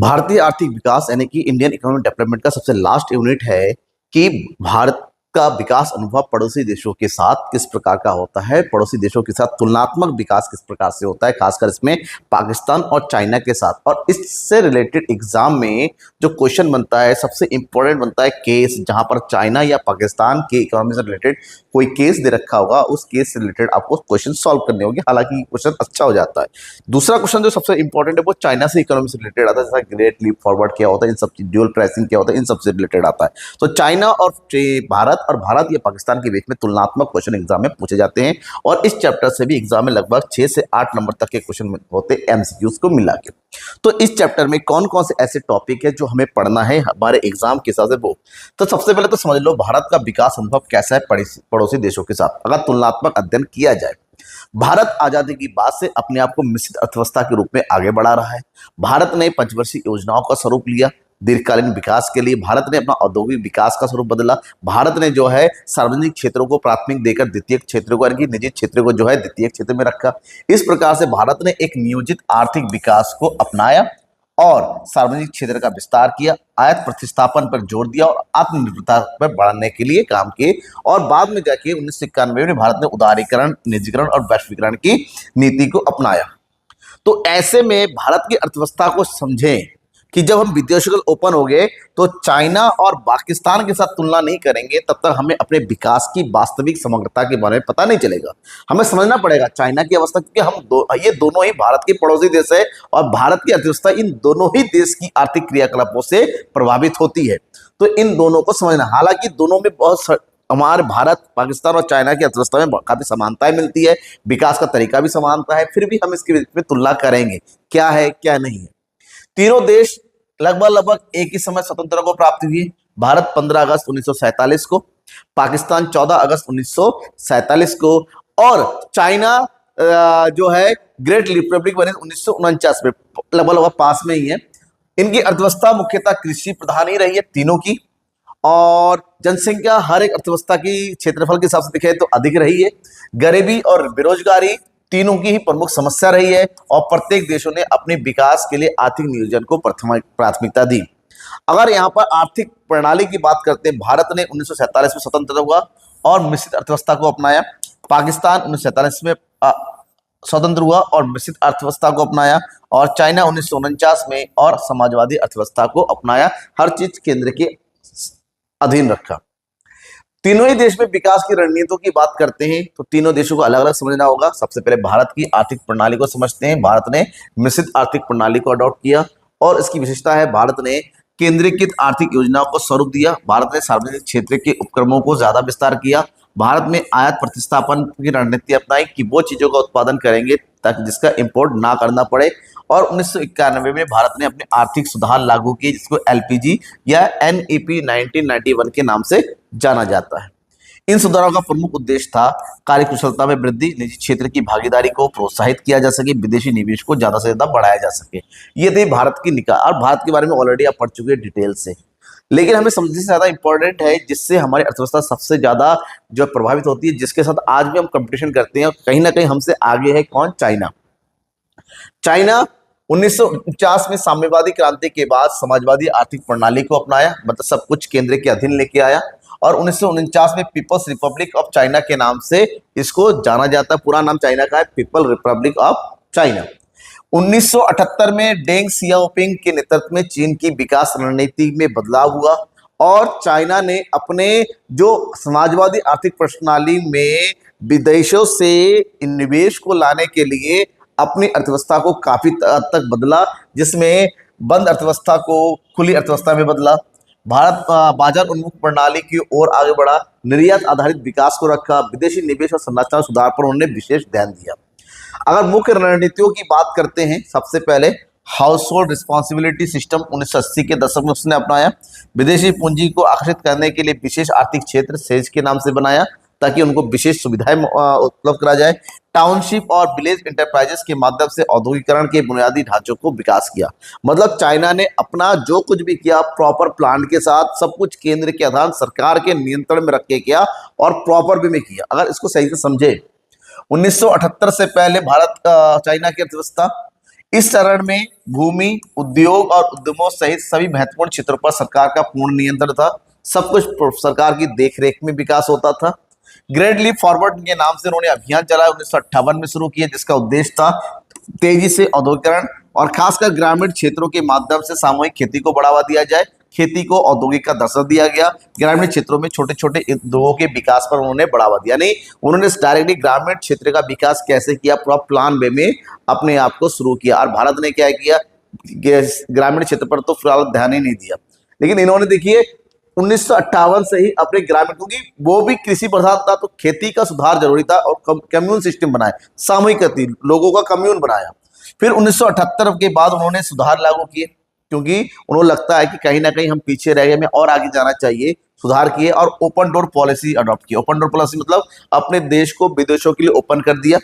भारतीय आर्थिक विकास यानी कि इंडियन इकोनॉमिक डेवलपमेंट का सबसे लास्ट यूनिट है कि भारत का विकास अनुभव पड़ोसी देशों के साथ किस प्रकार का होता है, पड़ोसी देशों के साथ तुलनात्मक विकास किस प्रकार से होता है, खासकर इसमें पाकिस्तान और चाइना के साथ। और इससे रिलेटेड एग्जाम में जो क्वेश्चन बनता है सबसे इंपॉर्टेंट बनता है केस, जहां पर चाइना या पाकिस्तान के इकोनॉमी से रिलेटेड कोई केस दे रखा होगा, उस केस से रिलेटेड आपको क्वेश्चन सॉल्व करने होंगे। हालांकि क्वेश्चन अच्छा हो जाता है। दूसरा क्वेश्चन जो सबसे इंपॉर्टेंट है वो चाइना से इकोनॉमी से रिलेटेड आता है, जैसा ग्रेट लीप फॉरवर्ड क्या होता है, इन सब ड्यूअल प्राइसिंग क्या होता है, इन सब से रिलेटेड आता है। तो चाइना और भारत या पाकिस्तान के बीच में तुलनात्मक क्वेश्चन एग्जाम में पूछे जाते हैं। और इस चैप्टर से भी एग्जाम में लगभग 6 से 8 नंबर तक के क्वेश्चन होते हैं एमसीक्यूज को मिला के। तो इस चैप्टर में कौन कौन से ऐसे टॉपिक है जो हमें पढ़ना है हमारे एग्जाम के हिसाब से वो। तो सबसे पहले तो समझ लो भारत का विकास अनुभव कैसा है पड़ोसी देशों के साथ, अगर तुलनात्मक अध्ययन किया जाए। भारत आजादी की बाद से अपने आप को मिश्रित अर्थव्यवस्था के रूप में आगे बढ़ा रहा है। भारत ने पंचवर्षीय योजनाओं का स्वरूप लिया। दीर्घकालीन विकास के लिए भारत ने अपना औद्योगिक विकास का स्वरूप बदला। भारत ने जो है सार्वजनिक क्षेत्रों को प्राथमिक देकर द्वितीय क्षेत्रों को, यानी कि निजी क्षेत्र को जो है द्वितीय क्षेत्र में रखा। इस प्रकार से भारत ने एक नियोजित आर्थिक विकास को अपनाया और सार्वजनिक क्षेत्र का विस्तार किया, आयात प्रतिस्थापन पर जोर दिया और आत्मनिर्भरता पर बढ़ाने के लिए काम किए। और बाद में जाके 1991 में भारत ने उदारीकरण, निजीकरण और वैश्वीकरण की नीति को अपनाया। तो ऐसे में भारत की अर्थव्यवस्था को समझें कि जब हम विदेशों ओपन हो गए तो चाइना और पाकिस्तान के साथ तुलना नहीं करेंगे, तब तक हमें अपने विकास की वास्तविक समग्रता के बारे में पता नहीं चलेगा। हमें समझना पड़ेगा चाइना की अवस्था, क्योंकि ये दोनों ही भारत के पड़ोसी देश है और भारत की अर्थव्यवस्था इन दोनों ही देश की आर्थिक क्रियाकलापों से प्रभावित होती है। तो इन दोनों को समझना, हालांकि दोनों में बहुत हमारे भारत, पाकिस्तान और चाइना की अर्थव्यवस्था में काफी समानताएं मिलती है, विकास का तरीका भी समानता है, फिर भी हम इसके बीच में तुलना करेंगे क्या है क्या नहीं है। तीनों देश लगभग एक ही समय स्वतंत्रता को प्राप्त हुई। भारत 15 अगस्त 1947 को, पाकिस्तान 14 अगस्त 1947 को और चाइना जो है ग्रेट रिपब्लिक बने 1949 में, लगभग पास में ही है। इनकी अर्थव्यवस्था मुख्यतः कृषि प्रधान ही रही है तीनों की, और जनसंख्या हर एक अर्थव्यवस्था की क्षेत्रफल के हिसाब से दिखे तो अधिक रही है। गरीबी और बेरोजगारी तीनों की ही प्रमुख समस्या रही है और प्रत्येक देशों ने अपने विकास के लिए आर्थिक नियोजन को प्राथमिकता दी। अगर यहाँ पर आर्थिक प्रणाली की बात करते हैं, भारत ने 1947 में स्वतंत्र हुआ और मिश्रित अर्थव्यवस्था को अपनाया। पाकिस्तान 1947 में स्वतंत्र हुआ और मिश्रित अर्थव्यवस्था को अपनाया, और चाइना 1949 में और समाजवादी अर्थव्यवस्था को अपनाया। हर चीज केंद्र के अधीन रखा। तीनों ही देश में विकास की रणनीतियों की बात करते हैं तो तीनों देशों को अलग अलग समझना होगा। सबसे पहले भारत की आर्थिक प्रणाली को समझते हैं। भारत ने मिश्रित आर्थिक प्रणाली को अडॉप्ट किया और इसकी विशेषता है भारत ने केंद्रीकृत आर्थिक योजनाओं को स्वरूप दिया। भारत ने सार्वजनिक क्षेत्र के उपक्रमों को ज्यादा विस्तार किया। भारत में आयात प्रतिस्थापन की रणनीति अपनाई कि वो चीजों का उत्पादन करेंगे ताकि जिसका इंपोर्ट ना करना पड़े। और 1991 में भारत ने अपने आर्थिक सुधार लागू किए, जिसको एलपीजी या एनईपी 1991 के नाम से जाना जाता है। इन सुधारों का प्रमुख उद्देश्य था कार्यकुशलता में वृद्धि, निजी क्षेत्र की भागीदारी को प्रोत्साहित किया जा सके, विदेशी निवेश को ज्यादा से ज्यादा बढ़ाया जा सके। ये थी भारत की निकाय। और भारत के बारे में ऑलरेडी आप पढ़ चुके हैं डिटेल से, लेकिन हमें समझने से ज्यादा इंपॉर्टेंट है जिससे हमारी अर्थव्यवस्था सबसे ज्यादा जो प्रभावित होती है, जिसके साथ आज भी हम कंपटीशन करते हैं, कहीं ना कहीं हमसे आगे है कौन? चाइना। चाइना 1949 में साम्यवादी क्रांति के बाद समाजवादी आर्थिक प्रणाली को अपनाया, मतलब सब कुछ केंद्र के अधीन लेके आया। और 1949 में पीपल्स रिपब्लिक ऑफ चाइना के नाम से इसको जाना जाता है। पूरा नाम चाइना का है पीपल रिपब्लिक ऑफ चाइना। 1978 में डेंग सियाओपिंग के नेतृत्व में चीन की विकास रणनीति में बदलाव हुआ और चाइना ने अपने जो समाजवादी आर्थिक प्रणाली में विदेशों से निवेश को लाने के लिए अपनी अर्थव्यवस्था को काफी हद तक बदला, जिसमें बंद अर्थव्यवस्था को खुली अर्थव्यवस्था में बदला। भारत बाजार उन्मुख प्रणाली की ओर आगे बढ़ा, निर्यात आधारित विकास को रखा, विदेशी निवेश और संरचना सुधार पर उन्होंने विशेष ध्यान दिया। अगर मुख्य रणनीतियों की बात करते हैं, सबसे पहले हाउस होल्ड रिस्पॉन्सिबिलिटी सिस्टम 1980 के दशक में उसने अपनाया। विदेशी पूंजी को आकर्षित करने के लिए विशेष आर्थिक क्षेत्र सेज के नाम से बनाया ताकि उनको विशेष सुविधाएं उपलब्ध करा जाए। टाउनशिप और विलेज इंटरप्राइजेस के माध्यम से औद्योगिकरण के बुनियादी ढांचों को विकास किया। मतलब चाइना ने अपना जो कुछ भी किया प्रॉपर प्लान के साथ, सब कुछ केंद्र के अधीन सरकार के नियंत्रण में रख के किया और प्रॉपर भी में किया। अगर इसको सही से समझे, 1978 से पहले भारत चाइना की अर्थव्यवस्था इस चरण में भूमि, उद्योग और उद्यमों सहित सभी महत्वपूर्ण क्षेत्रों पर सरकार का पूर्ण नियंत्रण था। सब कुछ सरकार की देखरेख में विकास होता था। ग्रेट लीप फॉरवर्ड के नाम से उन्होंने अभियान चलाया, 1958 में शुरू किया, जिसका उद्देश्य था तेजी से औद्योगिकरण और खासकर ग्रामीण क्षेत्रों के माध्यम से सामूहिक खेती को बढ़ावा दिया जाए। खेती को औद्योगिक का दर्जा दिया गया। ग्रामीण क्षेत्रों में छोटे छोटे उद्योगों के विकास पर उन्होंने बढ़ावा दिया। नहीं, उन्होंने डायरेक्टली ग्रामीण क्षेत्र का विकास कैसे किया, पूरा प्लान वे में अपने आप को शुरू किया। और भारत ने क्या किया, ग्रामीण क्षेत्र पर तो फिलहाल ध्यान ही नहीं दिया, लेकिन इन्होंने देखिए 1958 से ही अपने ग्रामीण, क्योंकि वो भी कृषि प्रधान था तो खेती का सुधार जरूरी था, और कम्यून सिस्टम बनाया, सामूहिक खेती, लोगों का कम्यून बनाया। फिर 1978 के बाद उन्होंने सुधार लागू किए, क्योंकि उन्हें लगता है कि कहीं ना कहीं हम पीछे रह गए, हमें और आगे जाना चाहिए। सुधार किए और ओपन डोर पॉलिसी अडॉप्ट की। ओपन डोर पॉलिसी मतलब अपने देश को विदेशों के लिए ओपन कर दिया।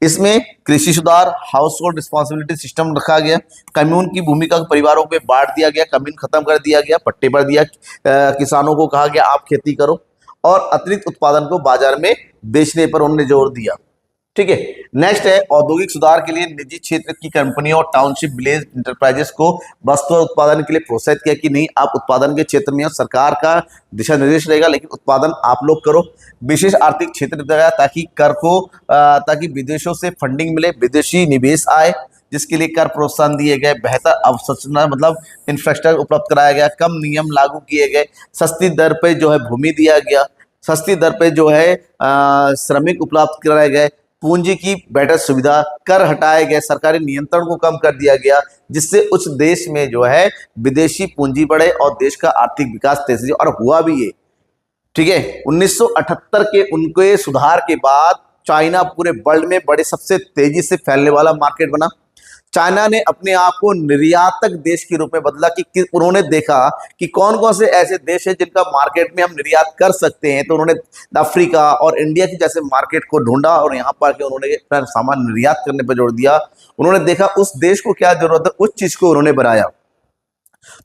इसमें कृषि सुधार, हाउस होल्ड रिस्पॉन्सिबिलिटी सिस्टम रखा गया, कम्यून की भूमिका को परिवारों में बांट दिया गया, कम्यून खत्म कर दिया गया, पट्टे पर दिया, किसानों को कहा गया आप खेती करो, और अतिरिक्त उत्पादन को बाजार में बेचने पर उन्होंने जोर दिया। ठीक है, नेक्स्ट है औद्योगिक सुधार के लिए निजी क्षेत्र की कंपनियों और टाउनशिप विलेज इंटरप्राइजेस को वस्तु उत्पादन के लिए प्रोत्साहित किया कि नहीं, आप उत्पादन के क्षेत्र में, सरकार का दिशा निर्देश रहेगा लेकिन उत्पादन आप लोग करो। विशेष आर्थिक क्षेत्र दिया ताकि कर को ताकि विदेशों से फंडिंग मिले, विदेशी निवेश आए, जिसके लिए कर प्रोत्साहन दिए गए, बेहतर अवसंरचना मतलब इंफ्रास्ट्रक्चर उपलब्ध कराया गया, कम नियम लागू किए गए, सस्ती दर पे जो है भूमि दिया गया, सस्ती दर पे जो है श्रमिक उपलब्ध कराए गए, पूंजी की बेटर सुविधा, कर हटाए गए, सरकारी नियंत्रण को कम कर दिया गया, जिससे उस देश में जो है विदेशी पूंजी बढ़े और देश का आर्थिक विकास तेजी, और हुआ भी ये। ठीक है, 1978 के उनके सुधार के बाद चाइना पूरे वर्ल्ड में बड़े सबसे तेजी से फैलने वाला मार्केट बना। चाइना ने अपने आप को निर्यातक देश के रूप में बदला कि उन्होंने देखा कि कौन कौन से ऐसे देश हैं जिनका मार्केट में हम निर्यात कर सकते हैं, तो उन्होंने अफ्रीका और इंडिया की जैसे मार्केट को ढूंढा और यहाँ पर के उन्होंने अपना सामान निर्यात करने पर जोर दिया। उन्होंने देखा उस देश को क्या जरूरत है, उस चीज को उन्होंने बनाया।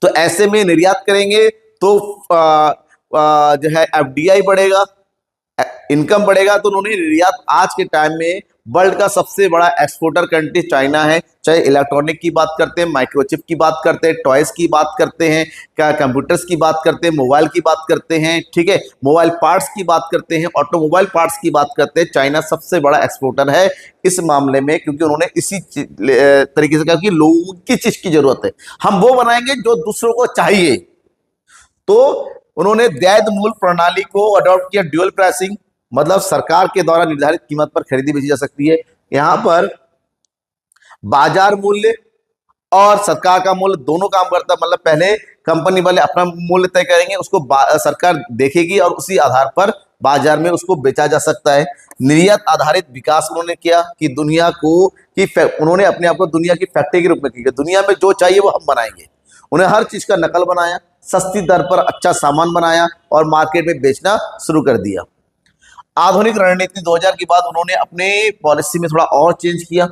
तो ऐसे में निर्यात करेंगे तो जो है एफडीआई बढ़ेगा, इनकम बढ़ेगा, तो उन्होंने निर्यात, आज के टाइम में वर्ल्ड का सबसे बड़ा एक्सपोर्टर कंट्री चाइना है। चाहे इलेक्ट्रॉनिक की बात करते हैं, माइक्रोचिप की बात करते हैं, टॉयज की बात करते हैं, क्या कंप्यूटर्स की बात करते हैं, मोबाइल की बात करते हैं, ठीक है, मोबाइल पार्ट्स की बात करते हैं, ऑटोमोबाइल पार्ट्स की बात करते हैं, चाइना सबसे बड़ा एक्सपोर्टर है इस मामले में, क्योंकि उन्होंने इसी तरीके से कहा कि लोगों की चीज की जरूरत है, हम वो बनाएंगे जो दूसरों को चाहिए। तो उन्होंने वैध मूल्य प्रणाली को अडॉप्ट किया, ड्यूअल प्राइसिंग, मतलब सरकार के द्वारा निर्धारित कीमत पर खरीदी बेची जा सकती है। यहां पर बाजार मूल्य और सरकार का मूल्य दोनों काम करता है, मतलब पहले कंपनी वाले अपना मूल्य तय करेंगे, उसको सरकार देखेगी और उसी आधार पर बाजार में उसको बेचा जा सकता है। निर्यात आधारित विकास उन्होंने किया कि दुनिया को उन्होंने अपने आप को दुनिया की फैक्ट्री के रूप में किया, दुनिया में जो चाहिए वो हम बनाएंगे। उन्हें हर चीज का नकल बनाया, सस्ती दर पर अच्छा सामान बनाया और मार्केट में बेचना शुरू कर दिया। आधुनिक रणनीति 2000 के बाद उन्होंने अपने पॉलिसी में थोड़ा और चेंज किया,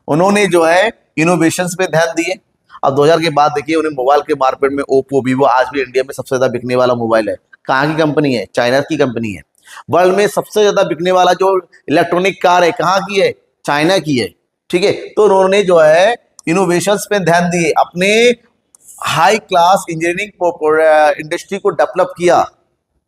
उन्होंने जो है इनोवेशंस पे ध्यान दिए। अब 2000 के बाद देखिए उन्हें मोबाइल के मार्केट में ओप्पो, वीवो आज भी इंडिया में सबसे ज्यादा बिकने वाला मोबाइल है। कहाँ की कंपनी है? चाइना की कंपनी है। वर्ल्ड में सबसे ज्यादा बिकने वाला जो इलेक्ट्रॉनिक कार है कहाँ की है? चाइना की है। ठीक है, तो उन्होंने जो है इनोवेशंस पे ध्यान दिए, अपने हाई क्लास इंजीनियरिंग इंडस्ट्री को डेवलप किया,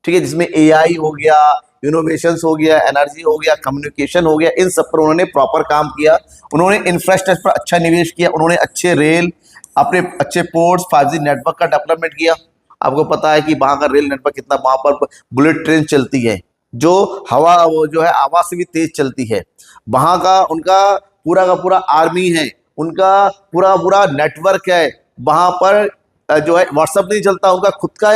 ठीक है, जिसमें एआई हो गया, इनोवेशंस हो गया, एनर्जी हो गया, कम्युनिकेशन हो गया, इन सब पर उन्होंने प्रॉपर काम किया। उन्होंने इंफ्रास्ट्रक्चर पर अच्छा निवेश किया, उन्होंने अच्छे रेल, अपने अच्छे पोर्ट्स, 5G नेटवर्क का डेवलपमेंट किया। आपको पता है कि वहाँ का रेल नेटवर्क कितना, वहाँ पर बुलेट ट्रेन चलती है जो हवा, वो जो है हवा से भी तेज चलती है। वहाँ का उनका पूरा का पूरा आर्मी है, उनका पूरा पूरा नेटवर्क है। वहाँ पर जो है व्हाट्सएप नहीं चलता, उनका खुद का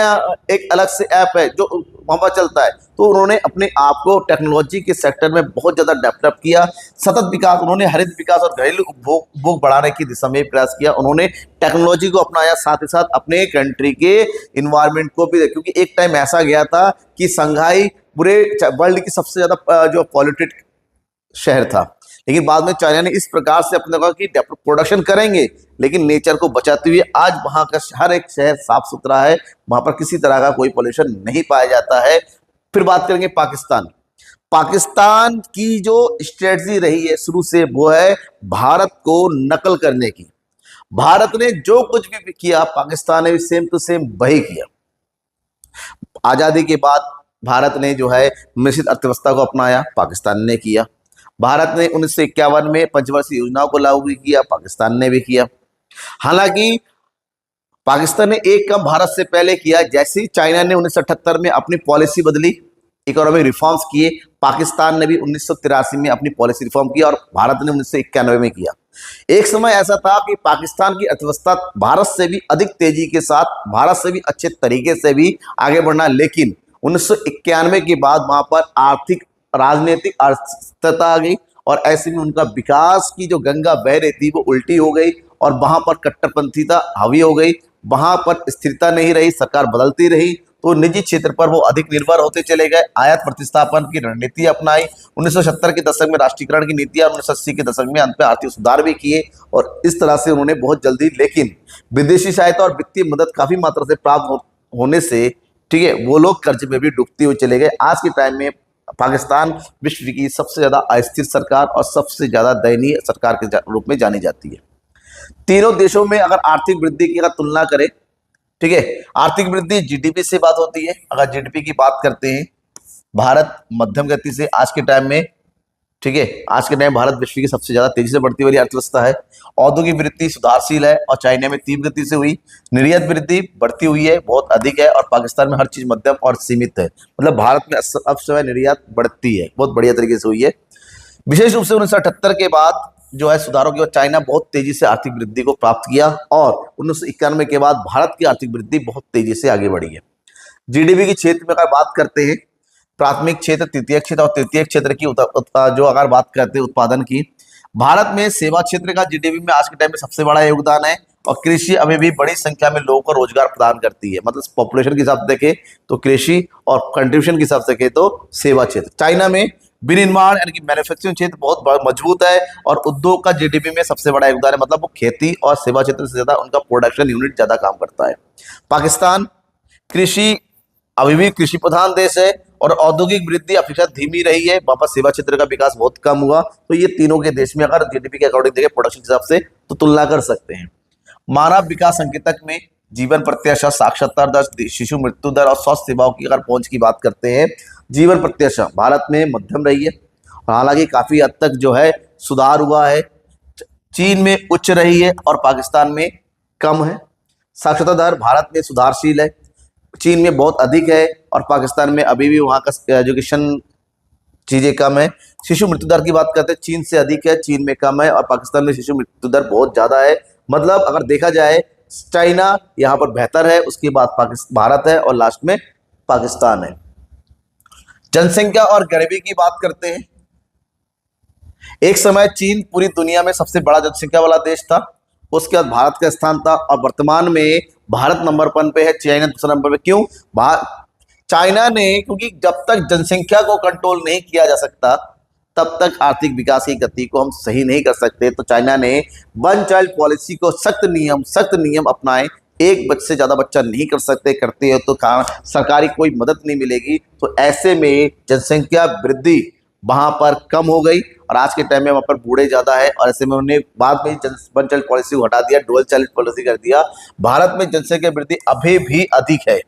एक अलग से ऐप है जो वहाँ पर चलता है। तो उन्होंने अपने आप को टेक्नोलॉजी के सेक्टर में बहुत ज़्यादा डेवलप किया। सतत विकास, उन्होंने हरित विकास और घरेलू उपभोग बढ़ाने की दिशा में प्रयास किया। उन्होंने टेक्नोलॉजी को अपनाया, साथ ही साथ अपने कंट्री के इन्वायरमेंट को भी, क्योंकि एक टाइम ऐसा गया था कि संघाई पूरे वर्ल्ड की सबसे ज़्यादा जो पॉल्यूटेड शहर था, लेकिन बाद में चाइना ने इस प्रकार से अपने कहा कि प्रोडक्शन करेंगे लेकिन नेचर को बचाते हुए आज वहां का हर एक शहर साफ सुथरा है, वहां पर किसी तरह का कोई पॉल्यूशन नहीं पाया जाता है। फिर बात करेंगे पाकिस्तान। पाकिस्तान की जो स्ट्रेटजी रही है शुरू से वो है भारत को नकल करने की। भारत ने जो कुछ भी किया पाकिस्तान ने भी सेम टू सेम वही किया। आजादी के बाद भारत ने जो है मिश्रित अर्थव्यवस्था को अपनाया, पाकिस्तान ने किया। भारत ने 1951 में पंचवर्षीय योजनाओं को लागू किया, पाकिस्तान ने भी किया। हालांकि पाकिस्तान ने एक काम भारत से पहले किया, जैसे ही चाइना ने 1978 में अपनी पॉलिसी बदली, इकोनॉमिक रिफॉर्म्स किए, पाकिस्तान ने भी 1983 में अपनी पॉलिसी रिफॉर्म किया और भारत ने 1991 में किया। एक समय ऐसा था कि पाकिस्तान की अर्थव्यवस्था भारत से भी अधिक तेजी के साथ, भारत से भी अच्छे तरीके से भी आगे बढ़ना, लेकिन 1991 के बाद वहां पर आर्थिक राजनीतिक अस्थिरता आ गई और ऐसे में उनका विकास की जो गंगा बह रही थी वो उल्टी हो गई और वहां पर कट्टरपंथीता हावी हो गई। वहां पर स्थिरता नहीं रही, सरकार बदलती रही, तो निजी क्षेत्र पर वो अधिक निर्भर होते चले गए। आयात प्रतिस्थापन की रणनीति अपनाई। 1970 के दशक में राष्ट्रीयकरण की नीति और 1980 के दशक में अंत में आर्थिक सुधार भी किए और इस तरह से उन्होंने बहुत जल्दी, लेकिन विदेशी सहायता और वित्तीय मदद काफी मात्रा से प्राप्त होने से, ठीक है, वो लोग कर्ज में भी डूबते हुए चले गए। आज के टाइम में पाकिस्तान विश्व की सबसे ज्यादा अस्थिर सरकार और सबसे ज्यादा दयनीय सरकार के रूप में जानी जाती है। तीनों देशों में अगर आर्थिक वृद्धि की अगर तुलना करें, ठीक है, आर्थिक वृद्धि जीडीपी से बात होती है। अगर जीडीपी की बात करते हैं, भारत मध्यम गति से आज के टाइम में, ठीक है, आज के टाइम भारत विश्व की सबसे ज्यादा तेजी से बढ़ती वाली अर्थव्यवस्था है। औद्योगिक वृद्धि सुधारशील है और चाइना में तीव्र गति से हुई। निर्यात वृद्धि बढ़ती हुई है, बहुत अधिक है, और पाकिस्तान में हर चीज मध्यम और सीमित है। मतलब भारत में अब समय निर्यात बढ़ती है, बहुत बढ़िया तरीके से हुई है। विशेष रूप से 1978 के बाद जो है सुधारों के बाद चाइना बहुत तेजी से आर्थिक वृद्धि को प्राप्त किया और 1991 के बाद भारत की आर्थिक वृद्धि बहुत तेजी से आगे बढ़ी है। जीडीपी के क्षेत्र में अगर बात करते हैं, प्राथमिक क्षेत्र, तृतीय क्षेत्र और तृतीय क्षेत्र की जो अगर बात करते हैं उत्पादन की, भारत में सेवा क्षेत्र का जीडीपी में आज के टाइम में सबसे बड़ा योगदान है और कृषि अभी भी बड़ी संख्या में लोगों को रोजगार प्रदान करती है। मतलब पॉपुलेशन के हिसाब से देखें तो कृषि और कंट्रीब्यूशन के हिसाब से देखें तो सेवा क्षेत्र। चाइना में विनिर्माण यानी कि मैन्युफैक्चरिंग क्षेत्र बहुत मजबूत है और उद्योग का जीडीपी में सबसे बड़ा योगदान है। मतलब वो खेती और सेवा क्षेत्र से ज्यादा उनका प्रोडक्शन यूनिट ज्यादा काम करता है। पाकिस्तान कृषि अभी भी कृषि प्रधान देश है और औद्योगिक वृद्धि अपेक्षा धीमी रही है, वहां पर सेवा क्षेत्र का विकास बहुत कम हुआ। तो ये तीनों के देश में अगर जीडीपी के अकॉर्डिंग देखें, प्रोडक्शन के हिसाब से, तो तुलना कर सकते हैं। मानव विकास संकेतक में जीवन प्रत्याशा, साक्षरता दर, शिशु मृत्यु दर और स्वास्थ्य सेवाओं की अगर पहुंच की बात करते हैं, जीवन प्रत्याशा भारत में मध्यम रही है, हालांकि काफी हद तक जो है सुधार हुआ है। चीन में उच्च रही है और पाकिस्तान में कम है। साक्षरता दर भारत में सुधारशील है, चीन में बहुत अधिक है और पाकिस्तान में अभी भी वहां का एजुकेशन चीजें कम है। शिशु मृत्यु दर की बात करते हैं, चीन से अधिक है, चीन में कम है और पाकिस्तान में शिशु मृत्यु दर बहुत ज्यादा है। मतलब अगर देखा जाए चाइना यहाँ पर बेहतर है, उसके बाद भारत है और लास्ट में पाकिस्तान है। जनसंख्या और गरीबी की बात करते हैं, एक समय चीन पूरी दुनिया में सबसे बड़ा जनसंख्या वाला देश था, उसके बाद भारत का स्थान था और वर्तमान में भारत नंबर 1 पे है, चाइना दूसरा नंबर पे। क्यों? चाइना ने, क्योंकि जब तक जनसंख्या को कंट्रोल नहीं किया जा सकता तब तक आर्थिक विकास की गति को हम सही नहीं कर सकते। तो चाइना ने वन चाइल्ड पॉलिसी को सख्त नियम अपनाए। एक बच्चे से ज्यादा बच्चा नहीं कर सकते, करते हो तो सरकारी कोई मदद नहीं मिलेगी। तो ऐसे में जनसंख्या वृद्धि वहां पर कम हो गई और आज के टाइम में वहां पर बूढ़े ज्यादा है और ऐसे में उन्होंने बाद में वन चाइल्ड पॉलिसी को हटा दिया, डुअल चाइल्ड पॉलिसी कर दिया। भारत में जनसंख्या वृद्धि अभी भी अधिक है,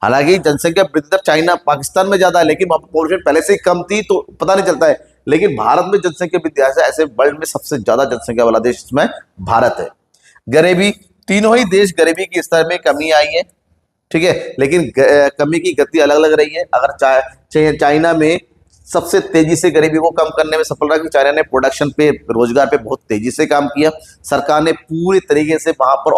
हालांकि जनसंख्या वृद्धि दर चाइना पाकिस्तान में ज्यादा है, लेकिन वहां पर पॉपुलेशन पहले से ही कम थी तो पता नहीं चलता है। लेकिन भारत में जनसंख्या वृद्धि ऐसे वर्ल्ड में सबसे ज्यादा जनसंख्या वाला देश इसमें भारत है। गरीबी, तीनों ही देश गरीबी के स्तर में कमी आई है, ठीक है, लेकिन कमी की गति अलग अलग रही है। अगर चाइना में सबसे तेजी से गरीबी को कम करने में सफल रहा कि चाइना ने प्रोडक्शन पे, रोजगार पे बहुत तेजी से काम किया। सरकार ने पूरी तरीके से वहां पर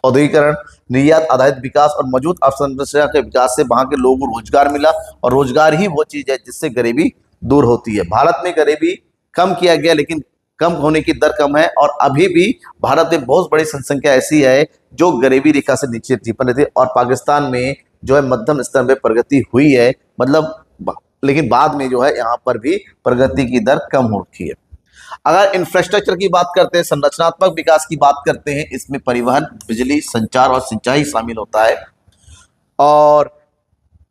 औद्योगिकरण, निर्यात आधारित विकास और मजबूत अवसंरचना के विकास से वहां के लोगों को रोजगार मिला और रोजगार ही वो चीज है जिससे गरीबी दूर होती है। भारत में गरीबी कम किया गया लेकिन कम होने की दर कम है और अभी भी भारत में बहुत बड़ी जनसंख्या ऐसी है जो गरीबी रेखा से नीचे जीवन रहती है और पाकिस्तान में जो है मध्यम स्तर पे प्रगति हुई है, मतलब लेकिन बाद में जो है यहाँ पर भी प्रगति की दर कम हो रही है। अगर इंफ्रास्ट्रक्चर की बात करते हैं, संरचनात्मक विकास की बात करते हैं, इसमें परिवहन, बिजली, संचार और सिंचाई शामिल होता है। और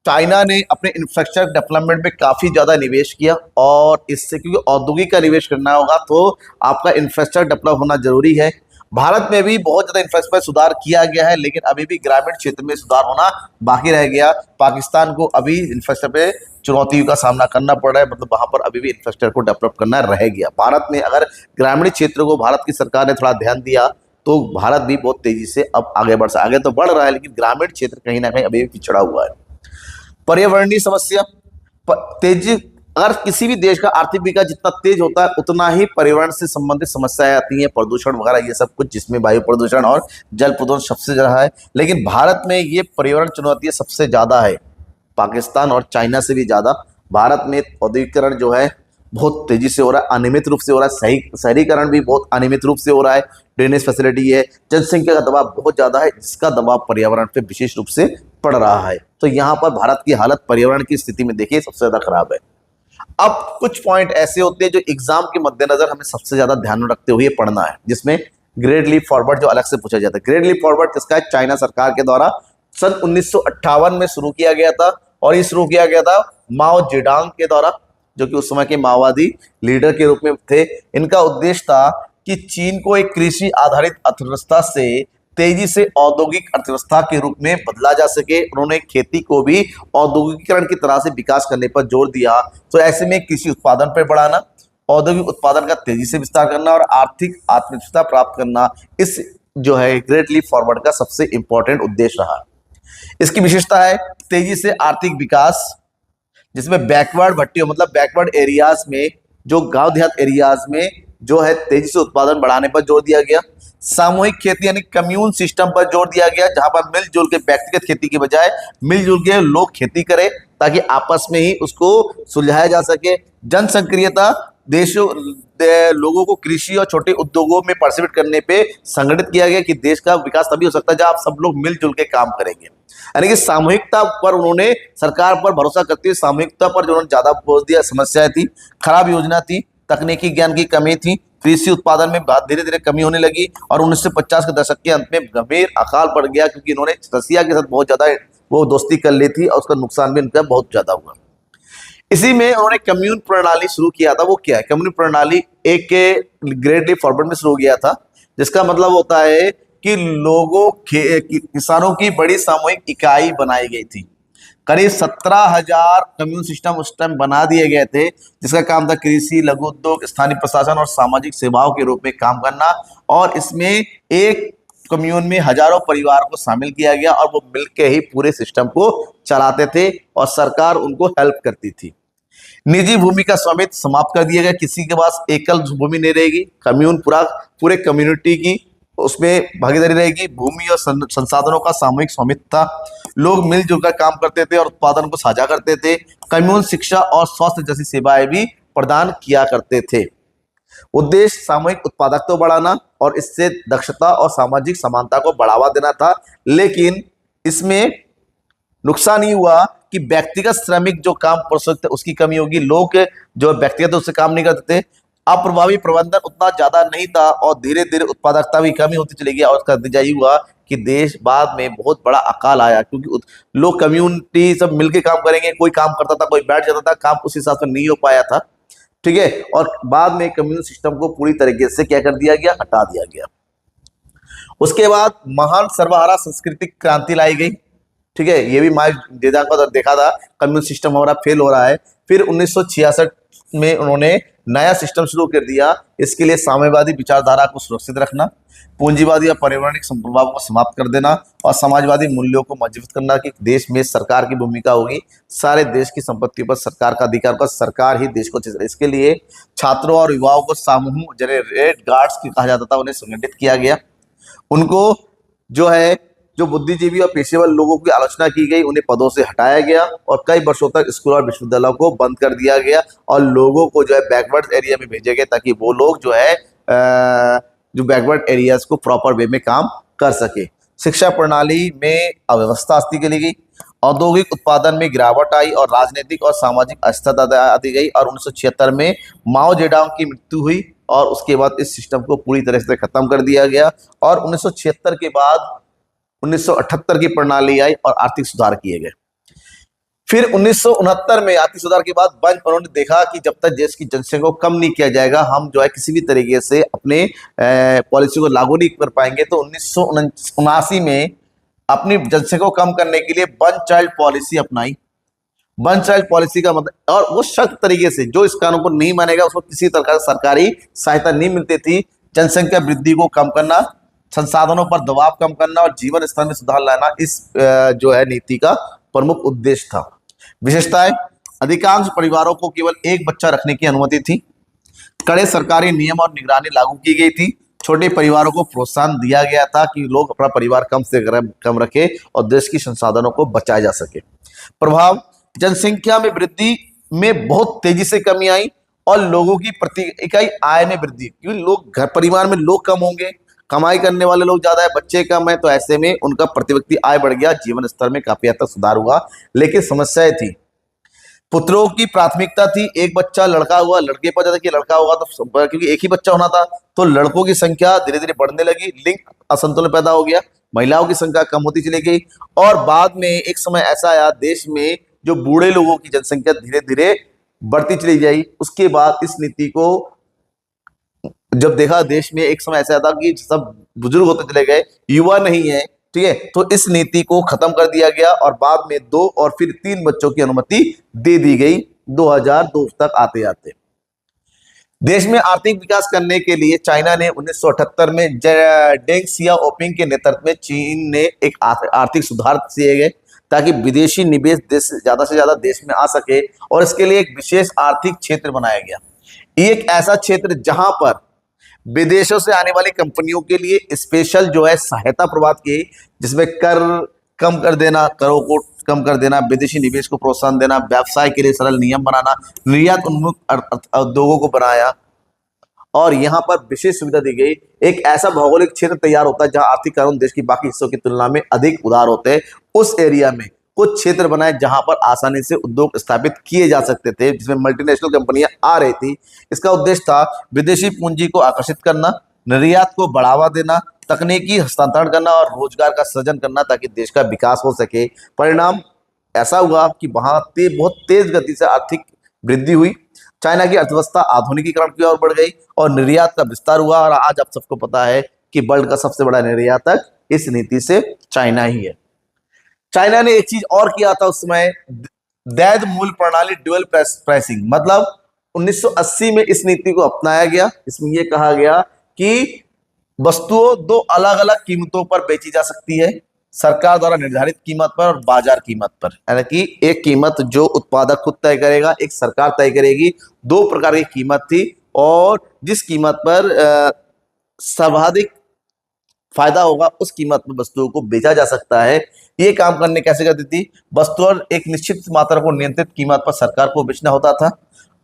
चाइना ने अपने इंफ्रास्ट्रक्चर डेवलपमेंट में काफी ज्यादा निवेश किया, और इससे क्योंकि औद्योगिक का निवेश करना होगा तो आपका इंफ्रास्ट्रक्चर डेवलप होना जरूरी है। भारत में भी बहुत ज्यादा इंफ्रास्ट्रक्चर में सुधार किया गया है, लेकिन अभी भी ग्रामीण क्षेत्र में सुधार होना बाकी रह गया। पाकिस्तान को अभी इंफ्रास्ट्रक्चर पे चुनौतियों का सामना करना पड़ रहा है, मतलब वहां पर अभी भी इंफ्रास्ट्रक्चर को डेवलप करना रह गया। भारत में अगर ग्रामीण क्षेत्र को भारत की सरकार ने थोड़ा ध्यान दिया तो भारत भी बहुत तेजी से अब आगे आगे तो बढ़ रहा है, लेकिन ग्रामीण क्षेत्र कहीं ना कहीं अभी भी पिछड़ा हुआ है। पर्यावरणीय समस्या, तेजी, अगर किसी भी देश का आर्थिक विकास जितना तेज होता है उतना ही पर्यावरण से संबंधित समस्याएं आती हैं, प्रदूषण वगैरह ये सब कुछ, जिसमें वायु प्रदूषण और जल प्रदूषण सबसे ज्यादा है। लेकिन भारत में ये पर्यावरण चुनौतियां सबसे ज्यादा है, पाकिस्तान और चाइना से भी ज्यादा। भारत में औद्योगिकरण जो है बहुत तेजी से हो रहा है, अनियमित रूप से हो रहा है, शहरीकरण भी बहुत अनियमित रूप से हो रहा है, ड्रेनेज फैसिलिटी है, जनसंख्या का दबाव बहुत ज्यादा है, जिसका दबाव पर्यावरण पे विशेष रूप से पड़ रहा है। तो यहाँ पर भारत की हालत पर्यावरण की स्थिति में देखिए सबसे ज्यादा खराब है। अब कुछ पॉइंट ऐसे होते हैं जो एग्जाम के मद्देनजर हमें सबसे ज्यादा ध्यान में रखते हुए पढ़ना है, जिसमें ग्रेट लीप फॉरवर्ड जो अलग से पूछा जाता है। ग्रेट लीप फॉरवर्ड किसका है? चाइना सरकार के द्वारा सन 1958 में शुरू किया गया था, और ये शुरू किया गया था माओ जेडांग के द्वारा, जो कि उस समय के माओवादी लीडर के रूप में थे। इनका उद्देश्य था कि चीन को एक कृषि आधारित अर्थव्यवस्था से तेजी से औद्योगिक अर्थव्यवस्था के रूप में बदला जा सके। उन्होंने खेती को भी औद्योगिकीकरण की तरह से विकास करने पर जोर दिया। तो ऐसे में कृषि उत्पादन पर बढ़ाना, औद्योगिक उत्पादन का तेजी से विस्तार करना और आर्थिक आत्मनिर्भरता प्राप्त करना, इस जो है ग्रेट लीप फॉरवर्ड का सबसे इंपॉर्टेंट उद्देश्य रहा। इसकी विशेषता है तेजी से आर्थिक विकास, जिसमें बैकवर्ड भट्टियों मतलब बैकवर्ड एरियाज में, जो गांव देहात एरियाज में जो है तेजी से उत्पादन बढ़ाने पर जोर दिया गया। सामूहिक खेती यानी कम्यून सिस्टम पर जोर दिया गया, जहां पर मिलजुल के व्यक्तिगत खेती की बजाय मिलजुल के लोग खेती करें ताकि आपस में ही उसको सुलझाया जा सके। जनसक्रियता, देशों लोगों को कृषि और छोटे उद्योगों में पार्टिसिपेट करने पे संगठित किया गया कि देश का विकास तभी हो सकता है जब आप सब लोग मिलजुल के काम करेंगे। यानी कि सामूहिकता पर उन्होंने सरकार पर भरोसा करते हुए सामूहिकता पर जो उन्होंने ज्यादा जोर दिया। समस्याएं थी, खराब योजना थी, तकनीकी ज्ञान की कमी थी, कृषि उत्पादन में धीरे धीरे कमी होने लगी, और 1950 के दशक के अंत में गंभीर अकाल पड़ गया क्योंकि इन्होंने रसिया के साथ बहुत ज्यादा वो दोस्ती कर ली थी और उसका नुकसान भी उनका बहुत ज्यादा हुआ। इसी में उन्होंने कम्यून प्रणाली शुरू किया था। वो क्या है? कम्यून प्रणाली एक ग्रेट लीप फॉरवर्ड में शुरू किया था, जिसका मतलब होता है कि लोगों किसानों की बड़ी सामूहिक इकाई बनाई गई थी। करीब 17,000 कम्यून सिस्टम उस टाइम बना दिए गए थे, जिसका काम था कृषि, लघु उद्योग, स्थानीय प्रशासन और सामाजिक सेवाओं के रूप में काम करना। और इसमें एक कम्यून में हजारों परिवार को शामिल किया गया और वो मिलकर ही पूरे सिस्टम को चलाते थे और सरकार उनको हेल्प करती थी। निजी भूमि का स्वामित्व समाप्त कर दिया गया, किसी के पास एकल भूमि नहीं रहेगी। कम्यून पूरे कम्युनिटी की उसमें भागीदारी रहेगी। भूमि और संसाधनों का सामूहिक स्वामित्व था। लोग मिलजुल कर काम करते थे और उत्पादन को साझा करते थे। कम्यून शिक्षा और स्वास्थ्य जैसी सेवाएं भी प्रदान किया करते थे। उद्देश्य सामूहिक उत्पादकता बढ़ाना और इससे दक्षता और सामाजिक समानता को बढ़ावा देना था। लेकिन इसमें नुकसान ये हुआ कि व्यक्तिगत श्रमिक जो काम कर सकते उसकी कमी होगी। लोग जो व्यक्तिगत उससे काम नहीं करते थे। अप्रभावी प्रबंधन उतना ज्यादा नहीं था और धीरे धीरे उत्पादकता भी कमी होती चली गई। और उसका नतीजा ये हुआ कि देश बाद में बहुत बड़ा अकाल आया, क्योंकि लोग कम्युनिटी सब मिलकर काम करेंगे, कोई काम करता था, कोई बैठ जाता था, काम उस हिसाब से नहीं हो पाया था। ठीक है, और बाद में कम्यून सिस्टम को पूरी तरीके से क्या कर दिया गया? हटा दिया गया। उसके बाद महान सर्वहारा सांस्कृतिक क्रांति लाई गई। ठीक है, ये भी देखा था कम्यून सिस्टम हमारा फेल हो रहा है। फिर 1966 में उन्होंने नया सिस्टम शुरू कर दिया। इसके लिए साम्यवादी विचारधारा को सुरक्षित रखना, पूंजीवादी और पर्यावरणिक संप्रभाव को समाप्त कर देना और समाजवादी मूल्यों को मजबूत करना कि देश में सरकार की भूमिका होगी। सारे देश की संपत्ति पर सरकार का अधिकार होगा, सरकार ही देश को चलाएगी। इसके लिए छात्रों और युवाओं को समूह जैसे रेड गार्ड्स की कहा जाता था, उन्हें संगठित किया गया। उनको जो है जो बुद्धिजीवी और पेशेवर लोगों की आलोचना की गई, उन्हें पदों से हटाया गया और कई वर्षों तक स्कूल और विश्वविद्यालयों को बंद कर दिया गया और लोगों को जो है बैकवर्ड एरिया में भेजे गए ताकि वो लोग जो है जो बैकवर्ड एरियाज को प्रॉपर वे में काम कर सके। शिक्षा प्रणाली में अव्यवस्था अस्तित्व के लिए, औद्योगिक उत्पादन में गिरावट आई और राजनीतिक और सामाजिक अस्थिरता आती गई। और 1976 में माओ जेडांग की मृत्यु हुई और उसके बाद इस सिस्टम को पूरी तरह से खत्म कर दिया गया। और 1976 के बाद 1978 की प्रणाली आई और आर्थिक सुधार किए गए। फिर 1969 में आर्थिक सुधार के बाद बंद उन्होंने देखा कि जब तक देश की जनसंख्या को कम नहीं किया जाएगा, हम जो है किसी भी तरीके से अपने पॉलिसी को लागू नहीं कर पाएंगे। तो 1979 में अपनी जनसंख्या को कम करने के लिए वन चाइल्ड पॉलिसी अपनाई। वन चाइल्ड पॉलिसी का मतलब, और वो सख्त तरीके से, जो इस कानून को नहीं मानेगा उसको किसी तरह का सरकारी सहायता नहीं मिलती थी। जनसंख्या वृद्धि को कम करना, संसाधनों पर दबाव कम करना और जीवन स्तर में सुधार लाना इस जो है नीति का प्रमुख उद्देश्य था। विशेषताएं, अधिकांश परिवारों को केवल एक बच्चा रखने की अनुमति थी। कड़े सरकारी नियम और निगरानी लागू की गई थी। छोटे परिवारों को प्रोत्साहन दिया गया था कि लोग अपना परिवार कम से कम रखें और देश की संसाधनों को बचाया जा सके। प्रभाव, जनसंख्या में वृद्धि में बहुत तेजी से कमी आई और लोगों की प्रति इकाई आय में वृद्धि, क्योंकि लोग घर परिवार में लोग कम होंगे, कमाई करने वाले लोग ज्यादा है, बच्चे कम है, तो ऐसे में उनका प्रति व्यक्ति आय बढ़ गया, जीवन स्तर में काफी हद तक सुधार हुआ। लेकिन समस्याएं थी, पुत्रों की प्राथमिकता थी, एक बच्चा लड़का हुआ, लड़के पर ज्यादा कि लड़का होगा तो, क्योंकि एक ही बच्चा होना था तो लड़कों की संख्या धीरे धीरे बढ़ने लगी, लिंग असंतुलन पैदा हो गया, महिलाओं की संख्या कम होती चली गई। और बाद में एक समय ऐसा आया देश में जो बूढ़े लोगों की जनसंख्या धीरे धीरे बढ़ती चली गई। उसके बाद इस नीति को जब देखा, देश में एक समय ऐसा था कि सब बुजुर्ग होते चले गए, युवा नहीं है, ठीक है, तो इस नीति को खत्म कर दिया गया और बाद में 2 और फिर 3 बच्चों की अनुमति दे दी गई 2002 तक आते आते। देश में आर्थिक विकास करने के लिए चाइना ने 1978 में डेंग सियाओपिंग के नेतृत्व में चीन ने एक आर्थिक सुधार किए गए ताकि विदेशी निवेश देश से ज्यादा देश में आ सके, और इसके लिए एक विशेष आर्थिक क्षेत्र बनाया गया। ये एक ऐसा क्षेत्र जहां पर विदेशों से आने वाली कंपनियों के लिए स्पेशल जो है सहायता प्रदान की, जिसमें कर कम कर देना, करों को कम कर देना, विदेशी निवेश को प्रोत्साहन देना, व्यवसाय के लिए सरल नियम बनाना, निर्यात उन्मुख उद्योगों को बनाया और यहाँ पर विशेष सुविधा दी गई। एक ऐसा भौगोलिक क्षेत्र तैयार होता है जहां आर्थिक कानून देश की बाकी हिस्सों की तुलना में अधिक उदार होते हैं। उस एरिया में कुछ क्षेत्र बनाए जहां पर आसानी से उद्योग स्थापित किए जा सकते थे, जिसमें मल्टीनेशनल कंपनियां आ रही थी। इसका उद्देश्य था विदेशी पूंजी को आकर्षित करना, निर्यात को बढ़ावा देना, तकनीकी हस्तांतरण करना और रोजगार का सृजन करना ताकि देश का विकास हो सके। परिणाम ऐसा हुआ कि वहां बहुत तेज गति से आर्थिक वृद्धि हुई, चाइना की अर्थव्यवस्था आधुनिकीकरण की ओर बढ़ गई और निर्यात का विस्तार हुआ। और आज आप सबको पता है कि वर्ल्ड का सबसे बड़ा निर्यातक इस नीति से चाइना ही है। चाइना ने एक चीज और किया था उस समय, वैध मूल्य प्रणाली, ड्यूअल प्राइसिंग, मतलब 1980 में इस नीति को अपनाया गया। इसमें यह कहा गया कि वस्तुओं 2 अलग अलग कीमतों पर बेची जा सकती है, सरकार द्वारा निर्धारित कीमत पर और बाजार कीमत पर। यानी कि एक कीमत जो उत्पादक खुद तय करेगा, एक सरकार तय करेगी। 2 प्रकार की कीमत थी और जिस कीमत पर सर्वाधिक फायदा होगा उस कीमत पर वस्तुओं को बेचा जा सकता है। ये काम करने कैसे करती थी, वस्तुओं एक निश्चित मात्रा को नियंत्रित कीमत पर सरकार को बेचना होता था,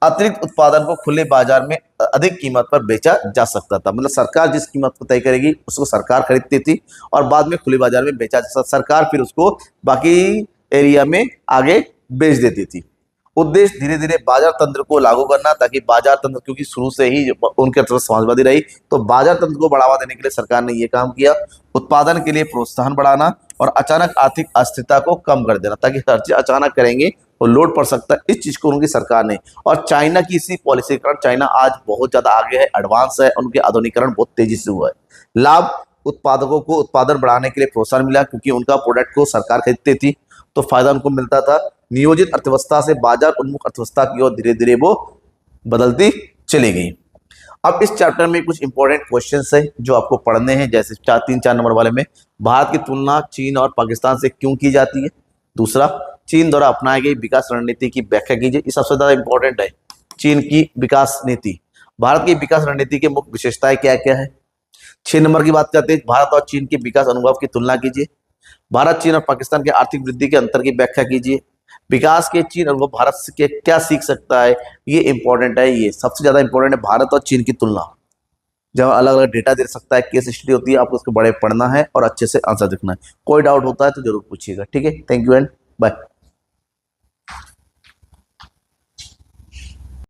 अतिरिक्त उत्पादन को खुले बाजार में अधिक कीमत पर बेचा जा सकता था। मतलब सरकार जिस कीमत को तय करेगी उसको सरकार खरीदती थी और बाद में खुले बाजार में बेचा जा सकता, सरकार फिर उसको बाकी एरिया में आगे बेच देती थी। उद्देश्य धीरे धीरे बाजार तंत्र को लागू करना ताकि बाजार तंत्र, क्योंकि शुरू से ही उनके तरफ समाजवादी रही, तो बाजार तंत्र को बढ़ावा देने के लिए सरकार ने यह काम किया। उत्पादन के लिए प्रोत्साहन बढ़ाना और अचानक आर्थिक अस्थिरता को कम कर देना, ताकि हर चीज अचानक करेंगे तो लोड पड़ सकता है, इस चीज को उनकी सरकार ने। और चाइना की इसी पॉलिसी के कारण चाइना आज बहुत ज्यादा आगे है, एडवांस है, उनके आधुनिकीकरण बहुत तेजी से हुआ है। लाभ, उत्पादकों को उत्पादन बढ़ाने के लिए प्रोत्साहन मिला क्योंकि उनका प्रोडक्ट को सरकार खरीदती थी तो फायदा उनको मिलता था। नियोजित अर्थव्यवस्था से बाजार उन्मुख अर्थव्यवस्था की ओर धीरे धीरे वो बदलती चली गई। अब इस चैप्टर में कुछ इंपॉर्टेंट क्वेश्चंस है जो आपको पढ़ने हैं, जैसे 3-4 नंबर वाले में, भारत की तुलना चीन और पाकिस्तान से क्यों की जाती है। दूसरा, चीन द्वारा अपनाई गई विकास रणनीति की व्याख्या कीजिए। ये सबसे ज्यादा इंपॉर्टेंट है, चीन की विकास नीति। भारत की विकास रणनीति के मुख्य विशेषताएं क्या क्या है। 6 नंबर की बात करते हैं, भारत और चीन के विकास अनुभव की तुलना कीजिए। भारत, चीन और पाकिस्तान के आर्थिक वृद्धि के अंतर की व्याख्या कीजिए। विकास के चीन अनुभव भारत से क्या सीख सकता है, ये इंपॉर्टेंट है। ये सबसे ज्यादा इंपॉर्टेंट है, भारत और चीन की तुलना। जब अलग अलग डेटा दे सकता है, केस स्टडी होती है, आपको उसको बड़े पढ़ना है और अच्छे से आंसर लिखना है। कोई डाउट होता है तो जरूर पूछिएगा। ठीक है, थैंक यू एंड बाय।